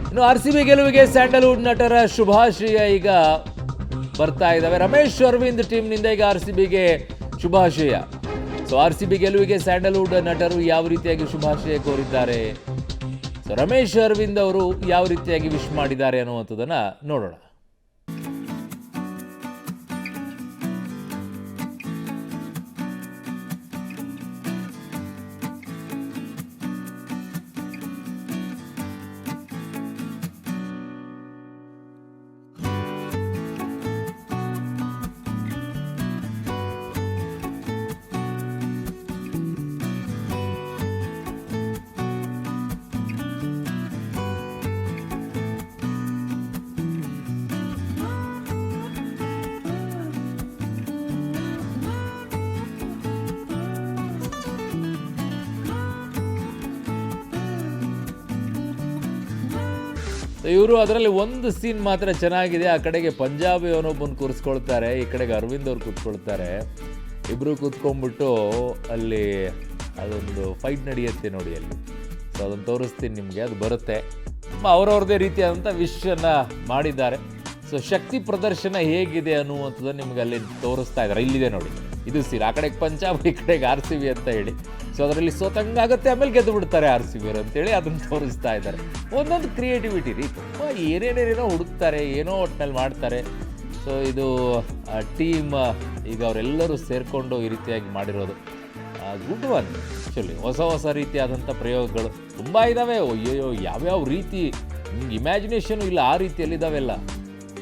ಇನ್ನು RCB ಗೆಲುವಿಗೆ Sandalwood ನಟರ ಶುಭಾಶಯ ಈಗ ಬರ್ತಾ ಇದ್ದಾವೆ. ರಮೇಶ್ ಅರವಿಂದ್ ಟೀಮ್ನಿಂದ ಈಗ RCBಗೆ ಶುಭಾಶಯ. ಸೊ RCB ಗೆಲುವಿಗೆ ಸ್ಯಾಂಡಲ್ವುಡ್ ನಟರು ಯಾವ ರೀತಿಯಾಗಿ ಶುಭಾಶಯ ಕೋರಿದ್ದಾರೆ, ಸೊ ರಮೇಶ್ ಅರವಿಂದ್ ಅವರು ಯಾವ ರೀತಿಯಾಗಿ ವಿಶ್ ಮಾಡಿದ್ದಾರೆ ಅನ್ನುವಂಥದ್ದನ್ನ ನೋಡೋಣ. ಇವರು ಅದರಲ್ಲಿ ಒಂದು ಸೀನ್ ಮಾತ್ರ ಚೆನ್ನಾಗಿದೆ. ಆ ಕಡೆಗೆ ಪಂಜಾಬಿ ಅವನೊಬ್ಬನ ಕೂರಿಸ್ಕೊಳ್ತಾರೆ, ಈ ಕಡೆಗೆ ಅರವಿಂದ್ ಅವ್ರು ಕೂತ್ಕೊಳ್ತಾರೆ. ಇಬ್ಬರು ಕೂತ್ಕೊಂಡ್ಬಿಟ್ಟು ಅಲ್ಲಿ ಅದೊಂದು ಫೈಟ್ ನಡೆಯುತ್ತೆ ನೋಡಿ ಅಲ್ಲಿ. ಸೊ ಅದನ್ನು ತೋರಿಸ್ತೀನಿ ನಿಮಗೆ, ಅದು ಬರುತ್ತೆ. ಅವ್ರವ್ರದ್ದೇ ರೀತಿಯಾದಂಥ ವಿಶನ್ನು ಮಾಡಿದ್ದಾರೆ. ಸೊ ಶಕ್ತಿ ಪ್ರದರ್ಶನ ಹೇಗಿದೆ ಅನ್ನುವಂಥದ್ದು ನಿಮಗೆ ಅಲ್ಲಿ ತೋರಿಸ್ತಾ ಇದ್ದಾರೆ. ಇಲ್ಲಿದೆ ನೋಡಿ, ಇದು ಸೀನ್. ಆ ಕಡೆಗೆ ಪಂಜಾಬ್, ಈ ಕಡೆಗೆ RCB ಅಂತ ಹೇಳಿ. ಸೊ ಅದರಲ್ಲಿ ಸೋತಂಗಾಗುತ್ತೆ, ಆಮೇಲೆ ಗೆದ್ದು ಬಿಡ್ತಾರೆ RCB ಅಂತೇಳಿ ಅದನ್ನು ತೋರಿಸ್ತಾ ಇದ್ದಾರೆ. ಒಂದೊಂದು ಕ್ರಿಯೇಟಿವಿಟಿ ರೀ, ತುಂಬ ಏನೇನೇನೇನೋ ಹುಡುಕ್ತಾರೆ, ಏನೋ ಒಟ್ಟಿನಲ್ಲಿ ಮಾಡ್ತಾರೆ. ಸೊ ಇದು ಟೀಮ್ ಈಗ ಅವರೆಲ್ಲರೂ ಸೇರಿಕೊಂಡು ಈ ರೀತಿಯಾಗಿ ಮಾಡಿರೋದು ಗುಡ್ ಒನ್. ಆ್ಯಕ್ಚುಲಿ ಹೊಸ ರೀತಿಯಾದಂಥ ಪ್ರಯೋಗಗಳು ತುಂಬ ಇದ್ದಾವೆ. ಅಯ್ಯೋ ಯಾವ್ಯಾವ ರೀತಿ ನಿಮ್ಗೆ ಇಮ್ಯಾಜಿನೇಷನು ಇಲ್ಲ ಆ ರೀತಿಯಲ್ಲಿದ್ದಾವೆಲ್ಲ.